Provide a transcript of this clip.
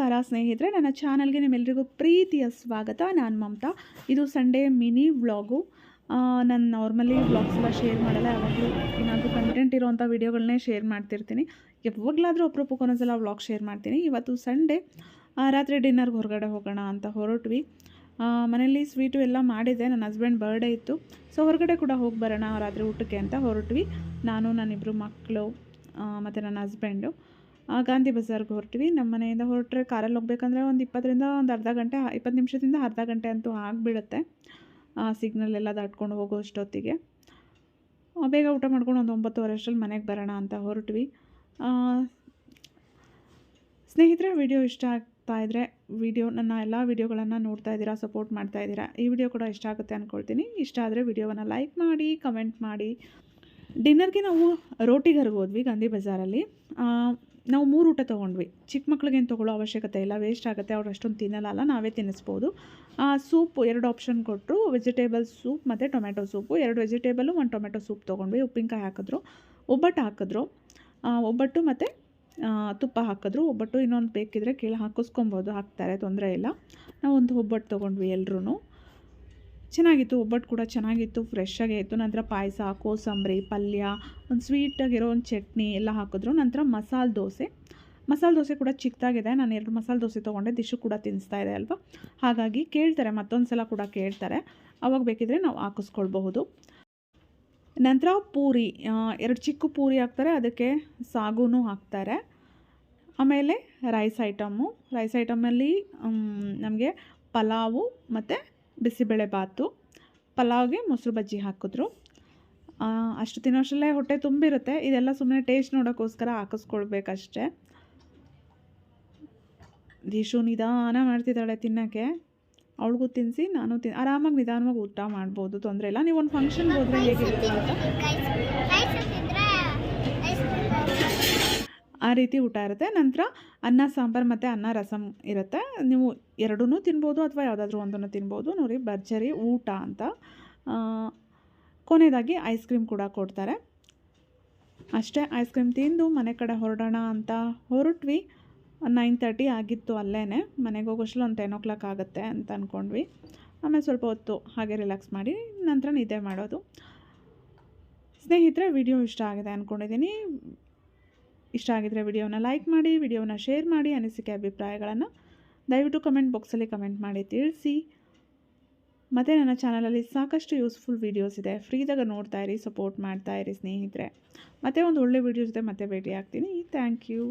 ನಮಸ್ಕಾರ ಸ್ನೇಹಿತರೆ, ನನ್ನ ಚಾನಲ್ಗೆ ನಿಮ್ಮೆಲ್ಲರಿಗೂ ಪ್ರೀತಿಯ ಸ್ವಾಗತ. ನಾನು ಮಮತಾ. ಇದು ಸಂಡೇ ಮಿನಿ ವ್ಲಾಗು. ನಾನು ನಾರ್ಮಲಿ ವ್ಲಾಗ್ಸ್ ಎಲ್ಲ ಶೇರ್ ಮಾಡಲ್ಲ, ಯಾವಾಗಲೂ ಏನಾದರೂ ಕಂಟೆಂಟ್ ಇರೋವಂಥ ವೀಡಿಯೋಗಳನ್ನೇ ಶೇರ್ ಮಾಡ್ತಿರ್ತೀನಿ. ಯಾವಾಗಲಾದರೂ ಅಪರೂಪಕ್ಕೆ ಒಂದೊಂದ್ಸಲ ವ್ಲಾಗ್ ಶೇರ್ ಮಾಡ್ತೀನಿ. ಇವತ್ತು ಸಂಡೇ, ರಾತ್ರಿ ಡಿನ್ನರ್ಗೆ ಹೊರಗಡೆ ಹೋಗೋಣ ಅಂತ ಹೊರಟ್ವಿ. ಮನೇಲಿ ಸ್ವೀಟು ಎಲ್ಲ ಮಾಡಿದೆ. ನನ್ನ ಹಸ್ಬೆಂಡ್ ಬರ್ಡೇ ಇತ್ತು, ಸೊ ಹೊರಗಡೆ ಕೂಡ ಹೋಗಿ ಬರೋಣ ರಾತ್ರಿ ಊಟಕ್ಕೆ ಅಂತ ಹೊರಟ್ವಿ. ನಾನು, ನನ್ನಿಬ್ಬರು ಮಕ್ಕಳು ಮತ್ತು ನನ್ನ ಹಸ್ಬೆಂಡು ಗಾಂಧಿ ಬಜಾರ್ಗೆ ಹೊರಟ್ವಿ. ನಮ್ಮ ಮನೆಯಿಂದ ಹೊರಟ್ರೆ ಕಾರಲ್ಲಿ ಹೋಗ್ಬೇಕಂದ್ರೆ ಒಂದು 20ರಿಂದ ಒಂದು ಅರ್ಧ ಗಂಟೆ, 20 ನಿಮಿಷದಿಂದ ಅರ್ಧ ಗಂಟೆ ಅಂತೂ ಆಗಿಬಿಡುತ್ತೆ. ಸಿಗ್ನಲ್ ಎಲ್ಲ ದಾಟ್ಕೊಂಡು ಹೋಗೋ ಅಷ್ಟೊತ್ತಿಗೆ ಬೇಗ ಊಟ ಮಾಡ್ಕೊಂಡು ಒಂದು 9:30 ಅಷ್ಟರಲ್ಲಿ ಮನೆಗೆ ಬರೋಣ ಅಂತ ಹೊರಟ್ವಿ. ಸ್ನೇಹಿತರೆ, ವಿಡಿಯೋ ಇಷ್ಟ ಆಗ್ತಾಯಿದ್ರೆ ನನ್ನ ಎಲ್ಲ ವೀಡಿಯೋಗಳನ್ನು ನೋಡ್ತಾ ಇದ್ದೀರಾ, ಸಪೋರ್ಟ್ ಮಾಡ್ತಾ ಇದ್ದೀರಾ. ಈ ವಿಡಿಯೋ ಕೂಡ ಇಷ್ಟ ಆಗುತ್ತೆ ಅಂದ್ಕೊಳ್ತೀನಿ. ಇಷ್ಟ ಆದರೆ ವಿಡಿಯೋವನ್ನು ಲೈಕ್ ಮಾಡಿ, ಕಮೆಂಟ್ ಮಾಡಿ. ಡಿನ್ನರ್ಗೆ ನಾವು ರೋಟಿಗರ್ಗೆ ಹೋದ್ವಿ ಗಾಂಧಿ ಬಜಾರಲ್ಲಿ. ನಾವು 3 ಊಟ ತೊಗೊಂಡ್ವಿ. ಚಿಕ್ಕ ಮಕ್ಳಿಗೇನು ತೊಗೊಳ್ಳೋ ಅವಶ್ಯಕತೆ ಇಲ್ಲ, ವೇಸ್ಟ್ ಆಗುತ್ತೆ, ಅವ್ರು ಅಷ್ಟೊಂದು ತಿನ್ನಲ್ಲ, ನಾವೇ ತಿನ್ನಿಸ್ಬೋದು. ಸೂಪು 2 ಆಪ್ಷನ್ ಕೊಟ್ಟರು, ವೆಜಿಟೇಬಲ್ ಸೂಪ್ ಮತ್ತು tomato soup. 2 vegetable 1 tomato soup ತೊಗೊಂಡ್ವಿ. ಉಪ್ಪಿನಕಾಯಿ ಹಾಕಿದ್ರು, ಒಬ್ಬಟ್ಟು ಹಾಕಿದ್ರು, ಒಬ್ಬಟ್ಟು ಮತ್ತು ತುಪ್ಪ ಹಾಕಿದ್ರು. ಒಬ್ಬಟ್ಟು ಇನ್ನೊಂದು ಬೇಕಿದ್ರೆ ಕೇಳಿ ಹಾಕಿಸ್ಕೊಬೋದು, ಹಾಕ್ತಾರೆ, ತೊಂದರೆ ಇಲ್ಲ. ನಾವು ಒಂದು ಒಬ್ಬಟ್ಟು ತೊಗೊಂಡ್ವಿ ಎಲ್ಲರೂ. ಚೆನ್ನಾಗಿತ್ತು, ಒಬ್ಬಟ್ಟು ಕೂಡ ಚೆನ್ನಾಗಿತ್ತು, ಫ್ರೆಶ್ಶಾಗೇ ಇತ್ತು. ನಂತರ ಪಾಯಸ, ಕೋಸಂಬರಿ, ಪಲ್ಯ, ಒಂದು ಸ್ವೀಟಾಗಿರೋ ಒಂದು ಚಟ್ನಿ ಎಲ್ಲ ಹಾಕಿದ್ರು. ನಂತರ ಮಸಾಲೆ ದೋಸೆ ಕೂಡ ಚಿಕ್ಕದಾಗಿದೆ. ನಾನು 2 ಮಸಾಲೆ ದೋಸೆ ತೊಗೊಂಡೆ. ದಿಶು ಕೂಡ ತಿನ್ನಿಸ್ತಾ ಇದೆ ಅಲ್ವಾ, ಹಾಗಾಗಿ ಕೇಳ್ತಾರೆ, ಮತ್ತೊಂದು ಸಲ ಕೂಡ ಕೇಳ್ತಾರೆ. ಅವಾಗ ಬೇಕಿದ್ರೆ ನಾವು ಹಾಕಿಸ್ಕೊಳ್ಬಹುದು. ನಂತರ ಪೂರಿ, 2 ಚಿಕ್ಕ ಪೂರಿ ಹಾಕ್ತಾರೆ, ಅದಕ್ಕೆ ಸಾಗುನೂ ಹಾಕ್ತಾರೆ. ಆಮೇಲೆ ರೈಸ್ ಐಟಮಲ್ಲಿ ನಮಗೆ ಪಲಾವು ಮತ್ತು ಬಿಸಿಬೇಳೆ ಬಾತು. ಪಲಾವ್ಗೆ ಮೊಸರು ಬಜ್ಜಿ ಹಾಕಿದ್ರು. ಅಷ್ಟು ತಿನ್ನೋಷ್ಟರಲ್ಲೇ ಹೊಟ್ಟೆ ತುಂಬಿರುತ್ತೆ. ಇದೆಲ್ಲ ಸುಮ್ಮನೆ ಟೇಸ್ಟ್ ನೋಡೋಕ್ಕೋಸ್ಕರ ಹಾಕಿಸ್ಕೊಳ್ಬೇಕಷ್ಟೆ. ದಿಶು ನಿಧಾನ ಮಾಡ್ತಿದ್ದಾಳೆ ತಿನ್ನೋಕ್ಕೆ. ಅವಳಿಗೂ ತಿನ್ನಿಸಿ ನಾನು ಆರಾಮಾಗಿ ನಿಧಾನವಾಗಿ ಊಟ ಮಾಡ್ಬೋದು, ತೊಂದರೆ ಇಲ್ಲ. ನೀವು ಒಂದು ಫಂಕ್ಷನ್ಗೆ ಹೋದರೆ ಹೇಗಿರುತ್ತೆ ಅಂತ ಆ ರೀತಿ ಊಟ ಇರುತ್ತೆ. ನಂತರ ಅನ್ನ ಸಾಂಬಾರು ಮತ್ತು ಅನ್ನ ರಸಮ್ ಇರುತ್ತೆ. ನೀವು 2 ತಿನ್ಬೋದು ಅಥವಾ ಯಾವುದಾದ್ರೂ ಒಂದನ್ನು ತಿನ್ಬೋದು. ನೋಡಿ, ಭರ್ಜರಿ ಊಟ ಅಂತ. ಕೊನೆಯದಾಗಿ ಐಸ್ ಕ್ರೀಮ್ ಕೂಡ ಕೊಡ್ತಾರೆ. ಅಷ್ಟೇ, ಐಸ್ ಕ್ರೀಮ್ ತಿಂದು ಮನೆ ಕಡೆ ಹೊರಡೋಣ ಅಂತ ಹೊರಟ್ವಿ. 9:30 ಆಗಿತ್ತು. ಅಲ್ಲೇ ಮನೆಗೆ ಹೋಗೋಷ್ಟರಲ್ಲಿ ಒಂದು 10 o'clock ಆಗುತ್ತೆ ಅಂತ ಅಂದ್ಕೊಂಡ್ವಿ. ಆಮೇಲೆ ಸ್ವಲ್ಪ ಹೊತ್ತು ಹಾಗೆ ರಿಲ್ಯಾಕ್ಸ್ ಮಾಡಿ ನಂತರ ನಿದ್ದೆ ಮಾಡೋದು. ಸ್ನೇಹಿತರೆ, ವಿಡಿಯೋ ಇಷ್ಟ ಆಗಿದೆ ಅಂದ್ಕೊಂಡಿದ್ದೀನಿ. ಇಷ್ಟ ಆಗಿದ್ದರೆ ವಿಡಿಯೋನ ಲೈಕ್ ಮಾಡಿ, ವಿಡಿಯೋನ ಶೇರ್ ಮಾಡಿ. ಅನಿಸಿಕೆ ಅಭಿಪ್ರಾಯಗಳನ್ನು ದಯವಿಟ್ಟು ಕಮೆಂಟ್ ಬಾಕ್ಸಲ್ಲಿ ಕಮೆಂಟ್ ಮಾಡಿ ತಿಳಿಸಿ. ಮತ್ತು ನನ್ನ ಚಾನಲಲ್ಲಿ ಸಾಕಷ್ಟು ಯೂಸ್ಫುಲ್ ವೀಡಿಯೋಸ್ ಇದೆ, ಫ್ರೀದಾಗ ನೋಡ್ತಾ ಇರಿ, ಸಪೋರ್ಟ್ ಮಾಡ್ತಾ ಇರಿ ಸ್ನೇಹಿತರೆ. ಮತ್ತು ಒಂದು ಒಳ್ಳೆ ವೀಡಿಯೋ ಜೊತೆ ಮತ್ತೆ ಭೇಟಿ ಆಗ್ತೀನಿ. Thank you.